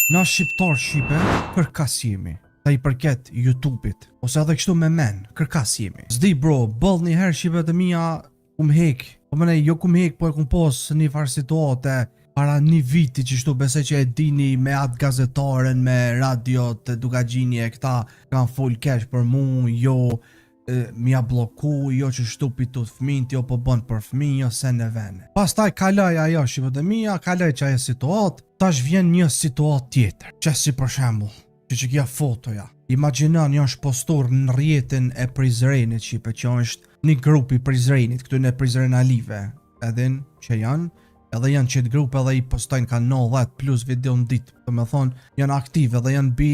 Na shqiptar shqipe, kërkas jemi. Ta i përket YouTube-it, ose edhe kështu me men, kërkas jemi. Zdi bro, bëll një herë shqipe të mija, kum hek. Po mëne, jo kum hek, po e kum pos një farë situate, para një viti që shtu besoj që e dini me atë gazetaren, me radio të Dukagjini e këta, kanë full cash për mu, jo mja bloku, jo që shtu pitut fëmijët, jo po bën për fëmijë, jo se në vene. Pastaj kaloj ajo shqipe të mija, kaloj që ajo situatë, tash vjen një situatë tjetër, që si për shembull, që kja fotoja. Imaginon një është postur në rjetin e Prizrenit Shqipe, që është një grupi Prizrenit, këtu në Prizrenalive, edhin që janë, edhe janë qëtë grupe edhe i postojnë ka 90 plus video në ditë, të me thonë, janë aktive edhe janë bi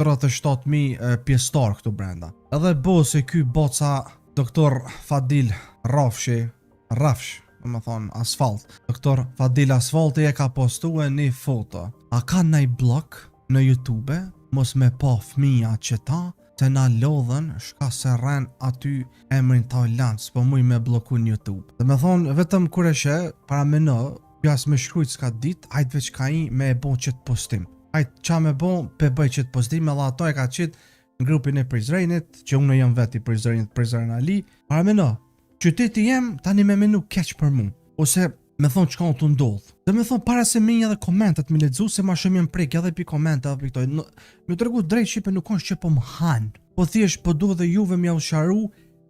37.000 pjestar këtu brenda. Edhe bo se ky boca doktor Fadil Rafsh, të me thonë asfalt, doktor Fadil Asfalti e ka postu e një foto. A ka nëj blok në YouTube, mos me pa fëmija që ta, se na lodhen, shka se ren aty emrin Tajland, s'po muj me bloku në YouTube. Dhe me thonë, vetëm kur e she, para me në, jas me shkrujt s'ka dit, ajt veç ka i me e bo qëtë postim. Ajt qa me bo, pe bëj qëtë postim, edhe ato e ka qitë në grupin e Prizrenit, që unë jam veti Prizrenit, Prizrenali, para me në, qyteti jem, tani me menu keq për mu, ose me thonë qka unë të ndodhë. Dhe me thonë para se minja dhe komentet me ledzu, se ma shumë jem prek edhe pi komente edhe pi këtoj. Me të regu drejt Shqipe nuk është që po më hanë. Po thjesht po du dhe juve mja usharu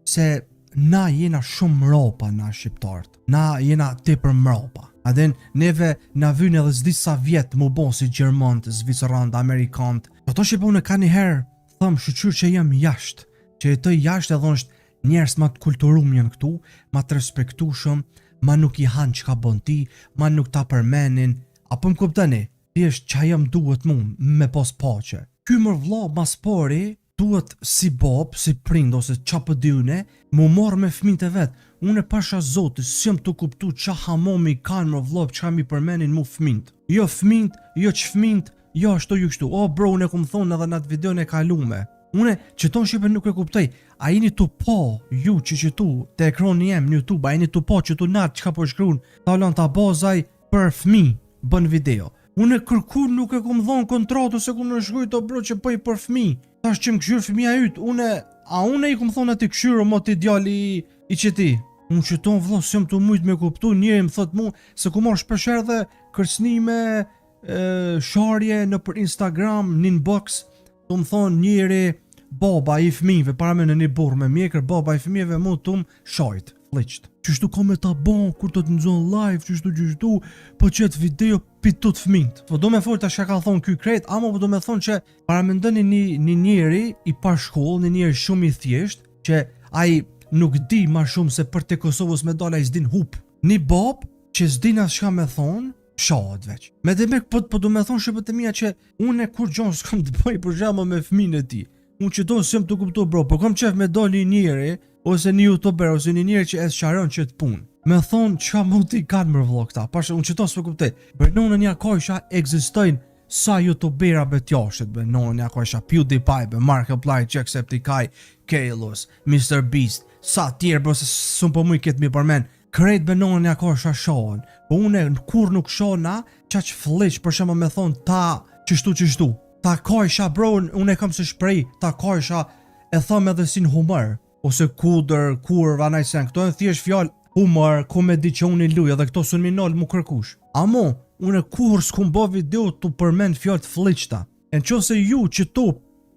se na jena shumë mropa na shqiptarët. Na jena te për mropa. Adhen neve na vynë edhe zdi sa vjetë mu bon si Gjermant, Zvicerant, Amerikant. Ato që po unë ka një herë, thëmë shqyqyr që jem jashtë. Që jetoj jashtë edhe është njerës ma të kulturum janë këtu, ma të respektushëm, ma nuk i hanë që ka bon ti, ma nuk ta përmenin, apo më kuptani, thjesht që jem duhet mu me pos pache. Ky mër vlla mas pari, duhet si bab, si prind, ose qa pëdyune, mu marrë me fëmijët e vetë. Unë e pasha zotis, si jam të kuptu qa hamomi kanë mër vlla, që kam i përmenin mu fëmijët. Jo fëmijët, jo që fëmijët, jo ashtu ju kështu. O bro, unë e kum thonë edhe në atë video në kalume. Une që tonë Shqipe nuk e kuptoj, a jeni të po ju që tu të ekroni jem në YouTube, a jeni të po që tu natë që ka po shkruun, ta olan ta bazaj për fmi bën video. Une kërkur nuk e kum dhonë kontratu se kum në shkrujt o bro që pëj për fmi. Ta është që më këshyrë fëmija ytë, une i kum thonë ati këshyrë o mo t'i djali i qëti. Unë që tonë vlo se më të mujtë me kuptu, njëri më thot mu se ku marrë shpesher dhe kërsnime, sharje në për Instagram, në inbox, të më thonë njëri baba i fëmijëve, para me në një burë me mjekër, baba i fëmijëve mu të më shajt, fliqt. Qështu ka me ta bon, kur të nëzon live, qështu, po qëtë video pitut fëmijët. Po do me folë të shka ka thonë ky krejt, ama po do me thonë që para me ndëni një njeri i par shkollë, një njeri shumë i thjesht, që ai nuk di ma shumë se për te Kosovës me dala i zdin hup. Një bab që zdin as shka me thonë, shahat veç. Me dhe mek po do me thonë shëpët e mija që unë e kur gjonë s'kam të bëj për shama me fëmijën e ti. Unë që do s'jem të kuptu bro, po kom qef me do një njeri, ose një youtuber, ose një njeri që e sharon që të punë. Me thonë qka mund t'i kanë mërë vlo këta, pashe unë që to s'pe kuptej. Bërnonë një kojsha egzistojnë sa youtubera be t'jashtet, bërnonë një kojsha PewDiePie, be Markiplier, Jacksepticeye, Kalos, Mr. Beast, sa tjerë bro se s'un po muj këtë mi përmen. Krejt bërnonë një kojsha shohen, po une kur nuk shona, qa që fliq për shema me thonë ta qështu. Ta kajsha bro, unë e kam se shprej, ta kajsha e thëm edhe si në humër, ose kuder, kur, vanaj sen, këto e thjesht fjall humër, komedi që unë i luj, edhe këto sun minol mu kërkush. Amo, unë e kur s'kum bo video të përmen fjall të fliqta. E në qo se ju që tu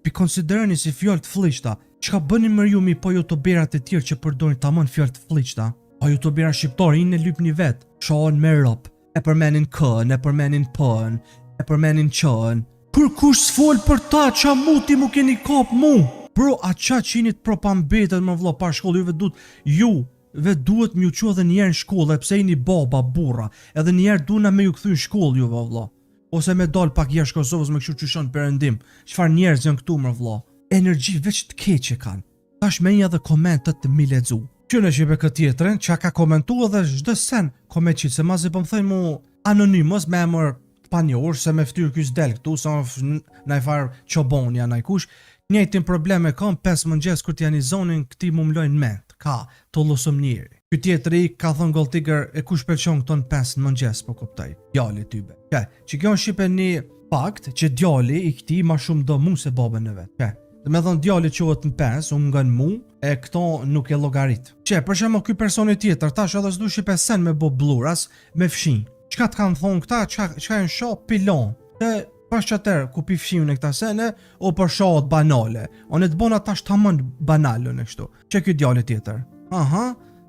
pi konsiderani si fjall të fliqta, që ka bëni mër ju mi po youtuberat e tjerë që përdojnë ta mën fjall të fliqta? Po youtuberat shqiptarë i në lyp një vetë, shohen me rëp, e përmenin kën, e përmenin pën, e përmenin qën. Kur kush s'fol për ta, qa muti mu keni kap mu? Bro, a qa qinit propambetet më vlo par shkollë, juve duhet m'ju që edhe njerë në shkollë, e pse i një baba, burra, edhe njerë duna me ju këthy në shkollë ju vlo. Ose me dal pak jashtë Kosovës me këshu qëshon përëndim, qfar njerës janë këtu më vlo. Energji veç të keqe kanë, tash me një dhe komentet të mi ledzu. Që në shqipe këtë tjetërin, që ka komentu edhe zhdo sen koment qitë, se ma zi po më thëjnë mu anonimos me emër pa një orë, se me ftyrë kys del këtu, sa në i farë qobonja në i kush, njëjtin probleme kam 5 mëngjes kur t'janë i zonin këti mu mlojnë ment, ka të losëm njëri. Ky tjetëri ka thënë Gold Digger e kush pëlqon këton 5 mëngjes, po kuptoj, jali tybe. Që kjo në Shqipe një fakt që djali i këtij ma shumë do mu se babën e vet. Dhe me thënë djali quhet në 5, unë nga në mu, e këto nuk e llogarit. Për shembull ky personi tjetër, tash edhe s'du shqipe sen me bo bluras, me fshin. Çka të kanë thonë këta, çka janë shoh pilon. Dhe pas çatër ku pi fshimin e këta sene, o për shohët banale. Onë të bona tash tamam banale në kështu. Që ky djali tjetër. Aha,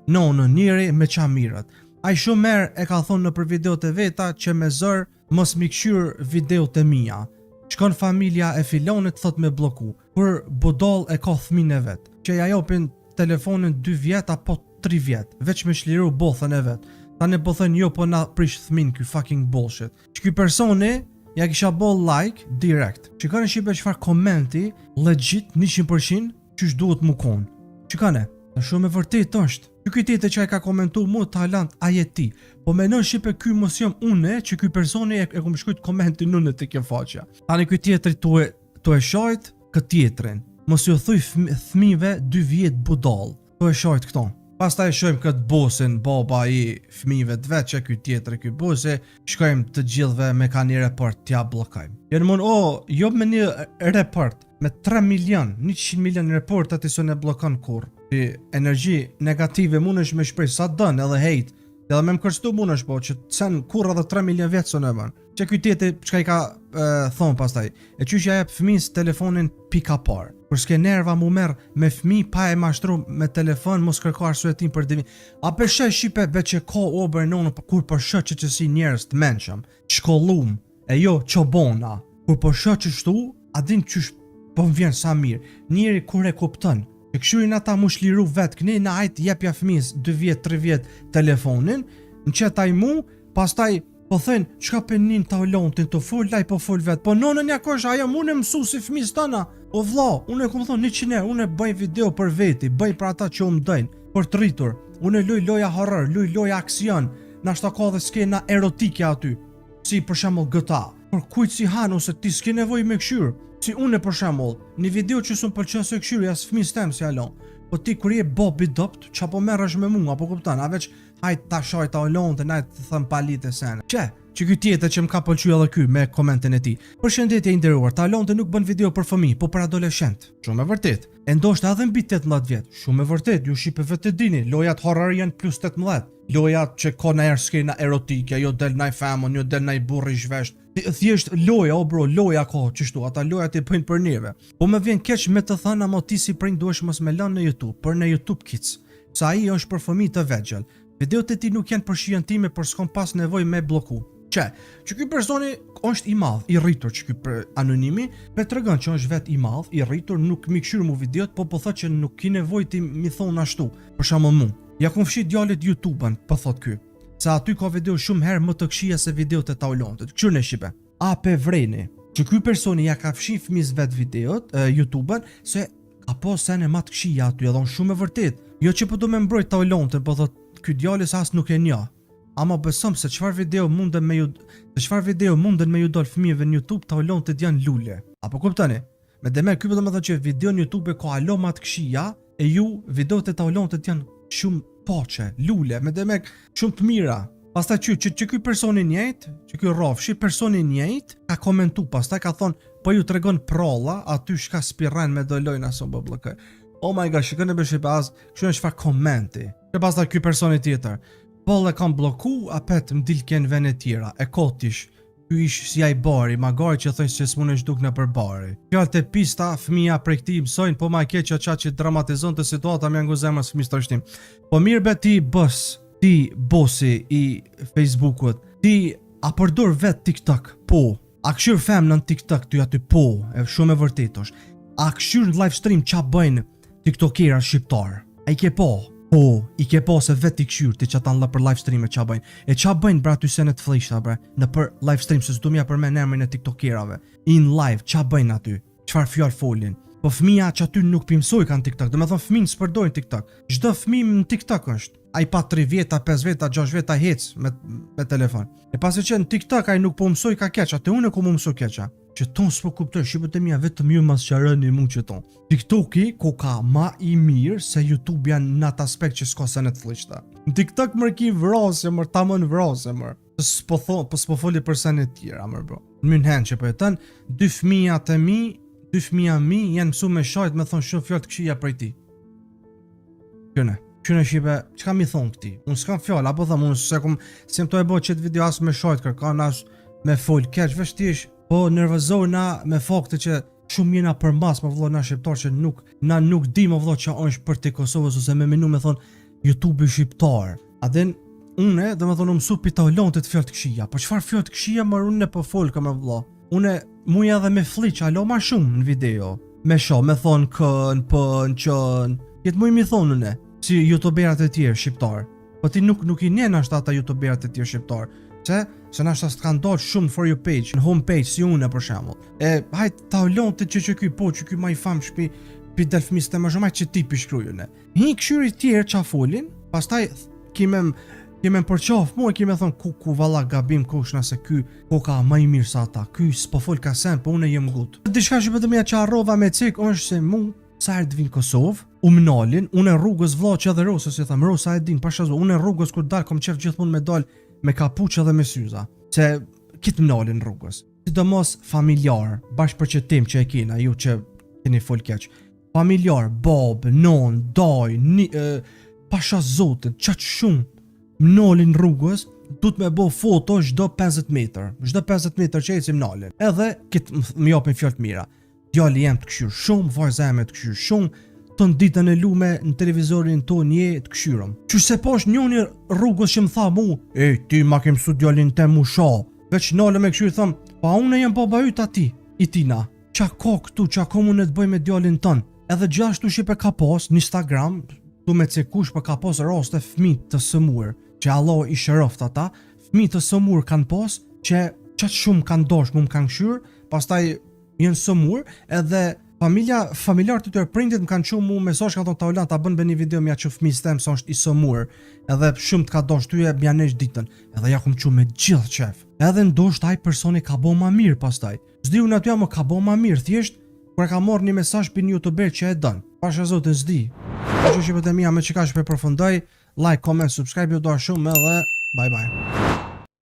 në njëri me çamirat. Ai shumë merr e ka thonë në për videot e veta që me zër mos mi këshyr videot e mia. Shkon familja e filonit thot me bloku. Kur budall e ka fëmin e vet, që ja japin telefonin 2 vjet apo 3 vjet, veç me shliru bothën e vet. Tani po thënë jo po na prish fëmin ky fucking bullshit. Që ky personi ja kisha boll like direkt. Shikoni shipe çfarë komenti legit 100% çish duhet mu kon. Shikoni, shumë e vërtet është. Ky tjetër që ai ka komentuar mu Tajland a je ti. Po mendon shipe ky mos jam unë që ky personi e kom shkruajt komentin unë te kjo faqja. Tani ky tjetri tu e shojt këtë tjetrin. Mos ju thuj fëmijëve 2 vjet budall. Tu e shojt këto. Pastaj shojmë këtë bosin, baba i fëmijëve të vet që ky tjetri ky bosi, shkojmë të gjithëve me kanë report t'ja bllokojmë. Jeni mund jo me një report me 3 milion, 100 milion report aty s'u ne bllokon kurr. Energji negative mundesh me shpreh sa don edhe hate. Edhe me më kërstu mundesh po që sen kurrë edhe 3 milion vjet s'u ne bën. Që ky tjetër çka i ka thon pastaj. E qysh ja jep fëmis telefonin pika par. Kur s'ke nerva mu merr me fëmijë pa e mashtru me telefon mos kërko arsyetim për dimi. A peshe shipe veç ka ober nono kur po shoh që si njerëz të mençëm, shkollum, e jo çobona. Kur po shoh çështu, a din çysh po vjen sa mirë. Njeri kur e kupton e këshyrin ata mu shliru vetë këni në ajt jepja fëmis 2 vjet, 3 vjet telefonin, në që taj mu, pastaj po thënë, qka për njën të olontin të full, laj po full vetë, po nonën ja kosh, aja mu në mësu si fëmis tëna, o vla, unë e këmë thonë 100 herë, unë e bëj video për veti, bëj për ata që më dëjnë, për të rritur, unë e luj loja horror, luj loja aksion, nashta ka dhe skena erotike aty, si për shembull GTA, për kujt si han ose ti s'ke nevoj me këshyr. Si unë për shembull, një video që s'm pëlqen se këshyr jas fëmis tem si alon. Po ti kur je bobi dopt, çapo merresh me mua, apo kupton? A veç hajt ta shoj ta olon të najt të thëm palite sen. Që ky tjetër që më ka pëlqyer edhe ky me komentin e tij. Përshëndetje i nderuar, ta olonte nuk bën video për fëmijë, po për adoleshent. Shumë e vërtet. E ndoshta edhe mbi 18 vjet. Shumë e vërtet, ju shipe vetë dini, lojat horror janë plus 18. Lojat që ka na skena erotike, jo del naj famon, jo del naj burr i zhvesht. Thjesht loja, o bro, loja ka çështu, ata lojat i bëjnë për neve. Po më vjen keq me të thënë ama ti si prind duhesh mos me lënë në YouTube, për në YouTube Kids. Sa ai është për fëmijë të vegjël. Videot e tij nuk janë për shijen time, por s'kam pas nevojë me blloku. Që ky personi është i madh, i rritur që ky anonimi, me tregon që është vet i madh, i rritur, nuk mi këshyr mu videot, po thotë që nuk ki nevojë ti mi thon ashtu. Për shembull mu, ja kum fshi djalit YouTube-n, po thot ky. Se aty ka video shumë herë më të këqija se videot e taulontit. Këshyr në shqipe. A pe vreni. Që ky personi ja ka fshi fëmis vet videot, YouTube-n, se apo sene më të këqija aty, edhe shumë e vërtet. Jo që po do me mbrojt taulontin, po thot ky djalis as nuk e njoh. Ama besom se çfarë video munden me ju dal fëmijëve në YouTube taulontit janë lule. Apo kuptoni? Me demek ky po do të thotë që video në YouTube ka alo më të këqija e ju videot e taulontit janë shumë poçe, lule, me demek shumë të mira. Pastaj që ky personi njëjtë, që ky rrofshi personi njëjtë ka komentuar, pastaj ka thonë, po ju tregon prolla aty shka spirran me do lojna son po bllokoj. Oh my gosh, shikoni bësh pas, kështu është çfarë komenti. Që pastaj ky personi tjetër, po e kam blloku, apet m'dil ken vene tjera, e kotish. Ky ish si ai bari, magari që thonë se s'mundesh duk në për bari. Fjalë të pista, fëmia prej këtij mësojnë, po ma keq atë që dramatizon të situata me angu zemrës fëmis të shtim. Po mirë be ti bës, ti bosi i Facebookut, ti a përdor vet TikTok? Po. A këshyr fem në TikTok ty aty? Po, e shumë e vërtet është. A këshyr në live stream qa bëjnë TikTokera shqiptar? A i ke po? Po, i ke po se vet i këshyr ti që ta nda për live stream e qa bëjnë. E qa bëjnë bra ty se në të flishta bre, në për live stream se s'du mja për me emrin e TikTokerave. In live, qa bëjnë aty? Qfar fjallë folin? Po fëmija që aty nuk pimsoj kanë TikTok, dhe me thonë fëmin s'përdojnë TikTok. Çdo fëmijë në TikTok është. Ai pa 3 vjeta, 5 vjeta, 6 vjeta hec me telefon. E pasi që në TikTok ai nuk po mësoj ka keq, atë unë ku më mësoj keqa. Që ton s'po kuptoj, shqipët e mia vetëm ju mas qarëni mu që ton. TikToki ku ka ma i mirë se YouTube janë në atë aspekt që s'ka se në të flishta. Në TikTok mërki vrase mër, ta mën vrase mër. s'po foli për sene tjera, më bro. Në München që po jeton, 2 fëmija mi janë mësu me shajt me thonë shumë fjallë të këshia prej ti. Qyne shipe, që kam i thonë këti? Unë s'kam fjallë, apo thëmë, unë se kum, si më to e bo qëtë video asë me shajt kërkan, asë me folë keq, vështish, po nervëzohë na me fakte që shumë jena për mas, më vëllo na shqiptar që nuk di më vëllo që është për të Kosovës, ose me menu me thonë YouTube shqiptar. A den, une, dhe me thonë, mësu pita olon të fjallë të këshia, po qëfar fjallë të këshia më unë po folë ka më vëllo. Une, muja dhe me fliq, alo ma shumë në video. Me sho, me thonë kën, pën, qën, jetë muj mi thonë une, si youtuberat e tjerë shqiptar. Po ti nuk i njen ashtë ata youtuberat e tjerë shqiptar. Se në ashtë kanë dalë shumë for your page, në home page, si une për shemull. Hajtë ta olon të që ky po, që ky ma i famë shpi, pi delfmis të më shumë, hajtë që ti pi shkrujune. Hi këshyri tjerë qa folin, pastaj kime përqaf mu e kime thonë ku valla gabim kush nëse ky ko ka ma i mirë sa ata, ky s'po fol ka sen, po une jem gut. Dishka që pëtë mja që arrova me cik, është se mu, sa herë të vinë Kosovë, u mnalin, une rrugës vla që edhe rosë, si thamë, rosa e din, pasha zvo, une rrugës kur dalë, kom qef gjithmonë me dalë me kapuqë dhe me syza, se kitë mnalin rrugës. Sidomos familjar, bashkë për qëtim që e kina, ju që keni fol keq, familjar, babë, non, daj, pasha zotit, qatë shumë, mnalin rrugës, du të me bo foto çdo 50 metër. Çdo 50 metër që ecim mnalin. Edhe kitë më japin fjalë të mira. Djali jem të këshyr shumë, vajza eme të këshyr shumë, të në ditën e lume në televizorin tonë je të këshyrëm. Që se posh njoni rrugës që më tha mu, ti ma kem su djalin te mu sha. Veç nalë me këshyr thëm, pa une jem baba yt ati, i tina. Qa ka këtu, qa ka mu në të bëj me djalin tënë. Edhe gjashtu shipe ka pas në Instagram, du me cekush për ka pas raste fëmijë të sëmur, që Allah i shëroft ata, fëmijë të sëmur kanë pas, që qatë shumë kanë dosh mu më kanë këshyr, pastaj jenë sëmur, edhe familjar të tërë prindit më kanë qumë mu mesazh ka thonë Taulan ta bën be një video mja që fëmijës tem sa është i sëmur, edhe shumë të ka dosh tyje mja nesh ditën, edhe ja kum qumë me gjithë qef. Edhe ndosht ai personi ka bo ma mirë pastaj. Zdi unë aty më ka bo ma mirë, thjesht kur e ka marrë një mesazh për një youtuber që e dën. Pasha zotë zdi. Që shqipët e mija me që ka që përfundoj, like, comment, subscribe, ju doa shumë edhe bye bye.